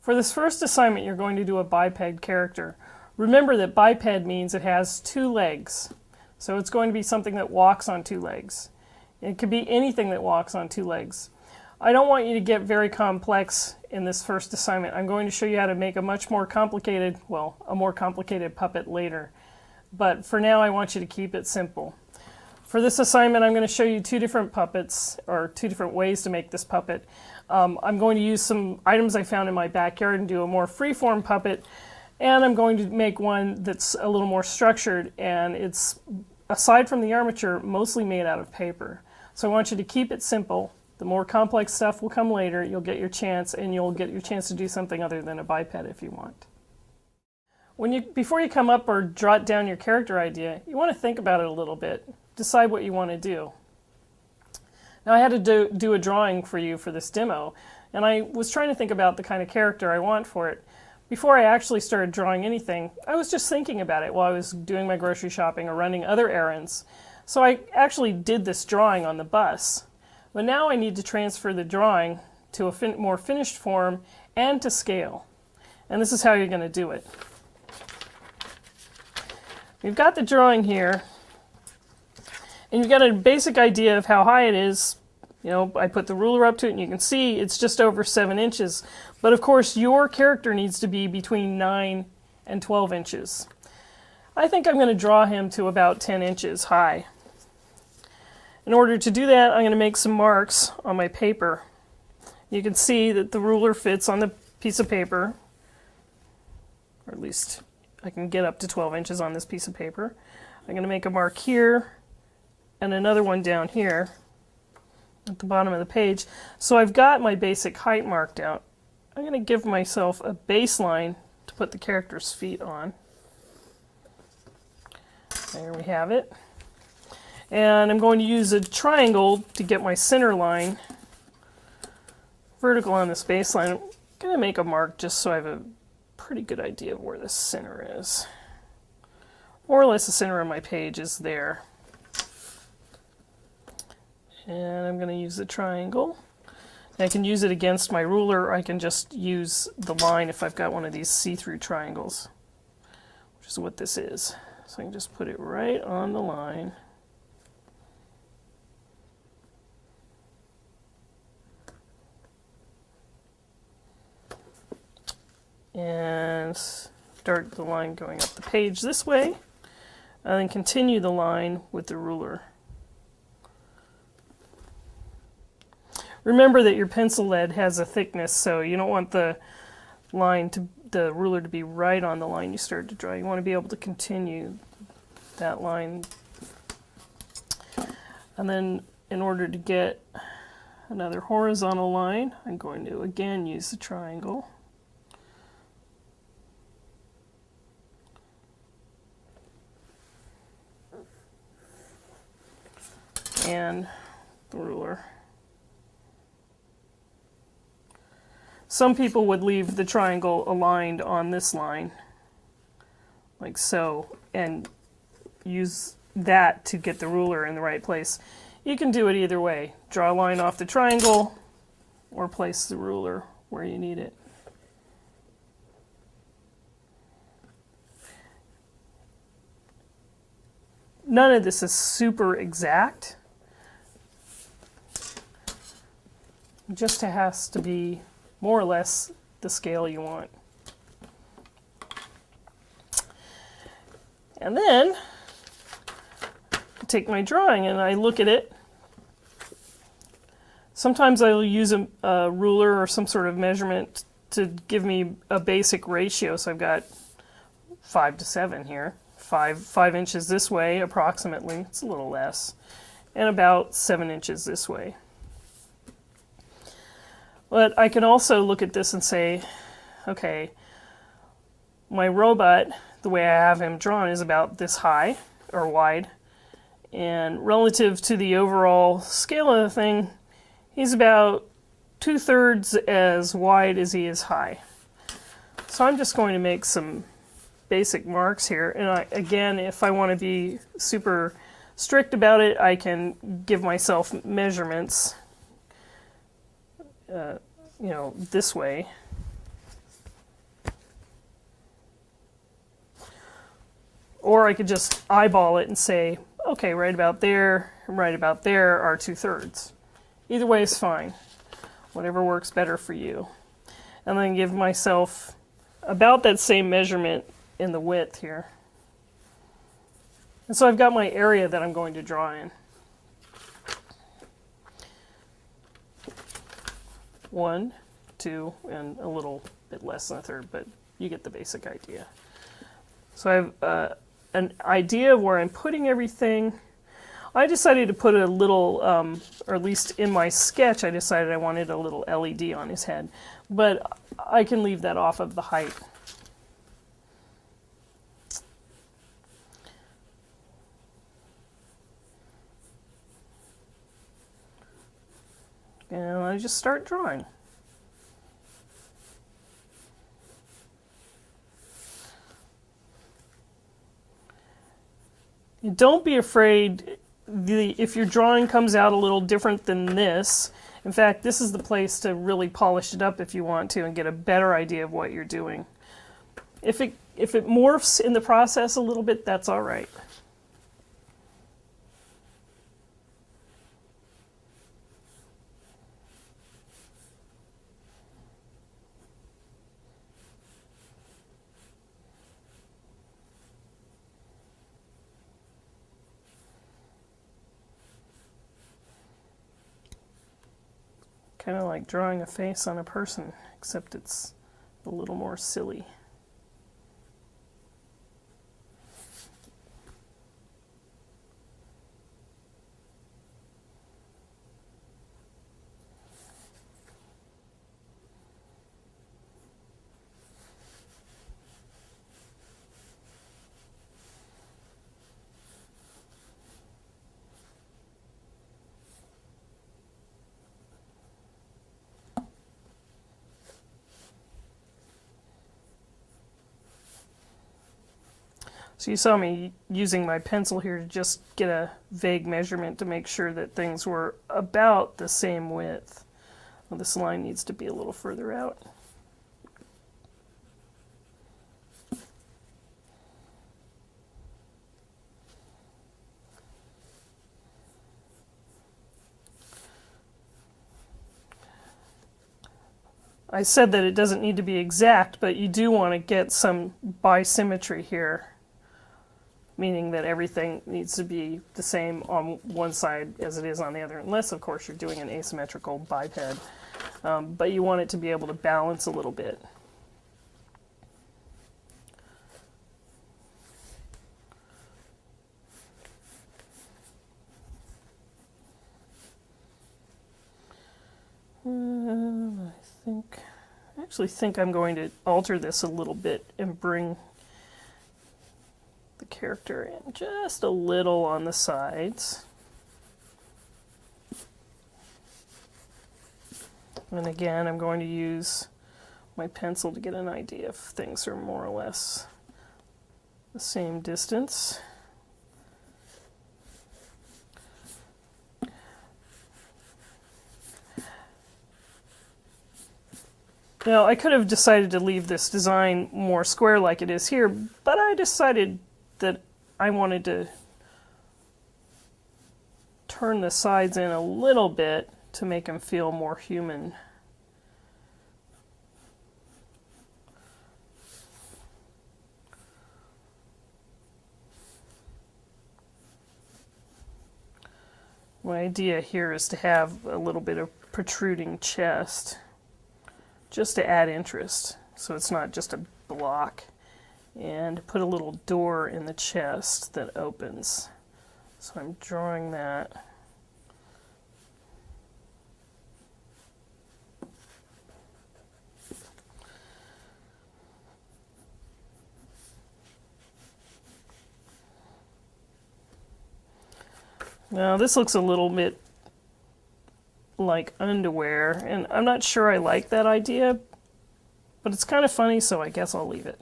For this first assignment, you're going to do a biped character. Remember that biped means it has two legs. So it's going to be something that walks on two legs. It could be anything that walks on two legs. I don't want you to get very complex in this first assignment. I'm going to show you how to make a much more complicated, well, a more complicated puppet later. But for now, I want you to keep it simple. For this assignment, I'm going to show you two different puppets, or two different ways to make this puppet. I'm going to use some items I found in my backyard and do a more freeform puppet, and I'm going to make one that's a little more structured, and it's, aside from the armature, mostly made out of paper. So I want you to keep it simple. The more complex stuff will come later. You'll get your chance, and you'll get your chance to do something other than a biped if you want. Before you come up or jot down your character idea, you want to think about it a little bit. Decide what you want to do. Now I had to do a drawing for you for this demo, and I was trying to think about the kind of character I want for it. Before I actually started drawing anything, I was just thinking about it while I was doing my grocery shopping or running other errands. So I actually did this drawing on the bus. But now I need to transfer the drawing to a more finished form and to scale. And this is how you're going to do it. We've got the drawing here. And you've got a basic idea of how high it is. You know, I put the ruler up to it and you can see it's just over 7 inches. But of course your character needs to be between 9 and 12 inches. I think I'm going to draw him to about 10 inches high. In order to do that, I'm going to make some marks on my paper. You can see that the ruler fits on the piece of paper, or at least I can get up to 12 inches on this piece of paper. I'm going to make a mark here and another one down here at the bottom of the page. So I've got my basic height marked out. I'm going to give myself a baseline to put the character's feet on. There we have it. And I'm going to use a triangle to get my center line vertical on this baseline. I'm going to make a mark just so I have a pretty good idea of where the center is. More or less the center of my page is there. And I'm going to use the triangle. I can use it against my ruler, or I can just use the line if I've got one of these see-through triangles, which is what this is. So I can just put it right on the line. And start the line going up the page this way, and then continue the line with the ruler. Remember that your pencil lead has a thickness, so you don't want the ruler to be right on the line you started to draw. You want to be able to continue that line. And then in order to get another horizontal line, I'm going to again use the triangle. And the ruler. Some people would leave the triangle aligned on this line, like so, and use that to get the ruler in the right place. You can do it either way. Draw a line off the triangle, or place the ruler where you need it. None of this is super exact. It just has to be more or less the scale you want. And then I take my drawing and I look at it. Sometimes I'll use a ruler or some sort of measurement to give me a basic ratio. So I've got 5 to 7 here. 5 inches this way approximately, it's a little less, and about 7 inches this way. But I can also look at this and say, okay, my robot, the way I have him drawn, is about this high or wide, and relative to the overall scale of the thing, he's about 2/3 as wide as he is high. So I'm just going to make some basic marks here, and again, if I want to be super strict about it, I can give myself measurements, you know, this way. Or I could just eyeball it and say, okay, right about there and right about there are 2/3. Either way is fine. Whatever works better for you. And then give myself about that same measurement in the width here. And so I've got my area that I'm going to draw in. 1, 2, and a little bit less than a third, but you get the basic idea. So I have an idea of where I'm putting everything. I decided to put a little, or at least in my sketch, I decided I wanted a little LED on his head, but I can leave that off of the height. And I just start drawing. Don't be afraid if your drawing comes out a little different than this. In fact, this is the place to really polish it up if you want to and get a better idea of what you're doing. If it morphs in the process a little bit, that's all right. Kind of like drawing a face on a person, except it's a little more silly. So you saw me using my pencil here to just get a vague measurement to make sure that things were about the same width. Well, this line needs to be a little further out. I said that it doesn't need to be exact, but you do want to get some bisymmetry here, meaning that everything needs to be the same on one side as it is on the other, unless, of course, you're doing an asymmetrical biped. But you want it to be able to balance a little bit. I actually think I'm going to alter this a little bit and bring the character in just a little on the sides. And again, I'm going to use my pencil to get an idea if things are more or less the same distance. Now, I could have decided to leave this design more square like it is here, but I decided that I wanted to turn the sides in a little bit to make them feel more human. My idea here is to have a little bit of protruding chest, just to add interest, so it's not just a block, and put a little door in the chest that opens. So I'm drawing that. Now this looks a little bit like underwear, and I'm not sure I like that idea, but it's kind of funny, so I guess I'll leave it.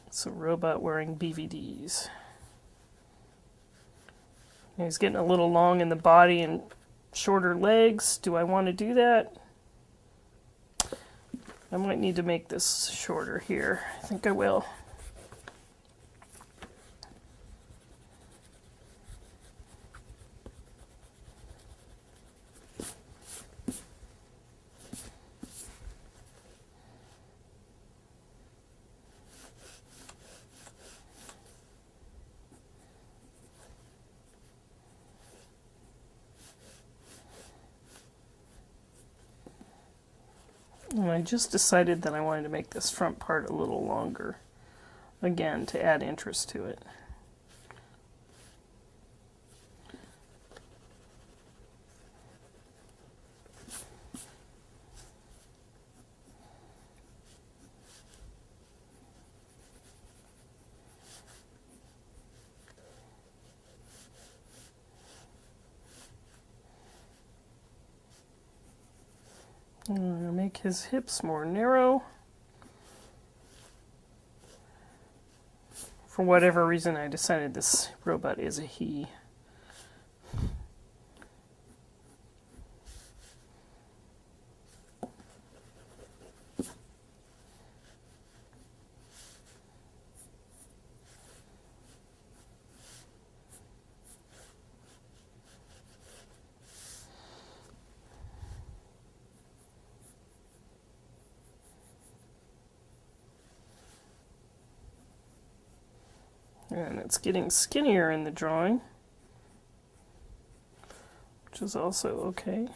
It's a robot wearing BVDs. He's getting a little long in the body and shorter legs. Do I want to do that? I might need to make this shorter here. I think I will. And I just decided that I wanted to make this front part a little longer, again, to add interest to it. I'm going to make his hips more narrow. For whatever reason, I decided this robot is a he. And it's getting skinnier in the drawing, which is also okay.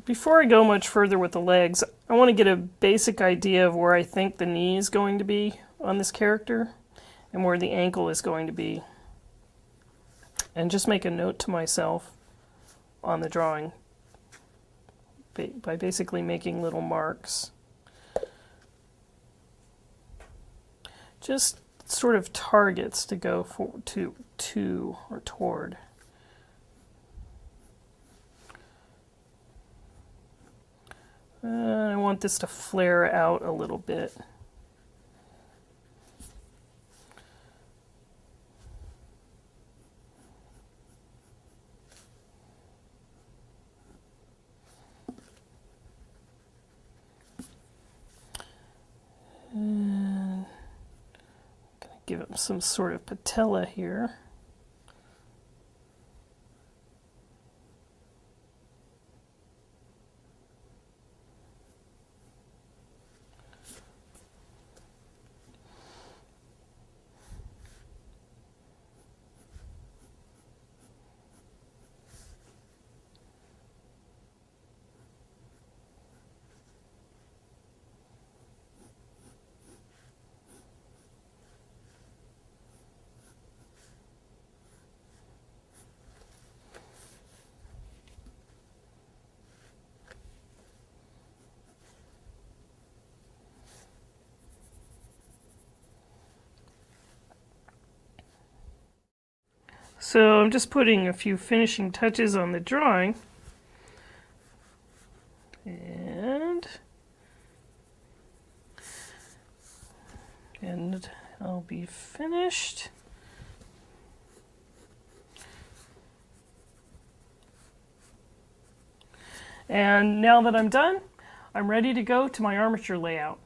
Before I go much further with the legs, I want to get a basic idea of where I think the knee is going to be on this character and where the ankle is going to be. And just make a note to myself on the drawing by basically making little marks. Just sort of targets to go to or toward. I want this to flare out a little bit. And I'm going to give him some sort of patella here. So I'm just putting a few finishing touches on the drawing. And I'll be finished. And now that I'm done, I'm ready to go to my armature layout.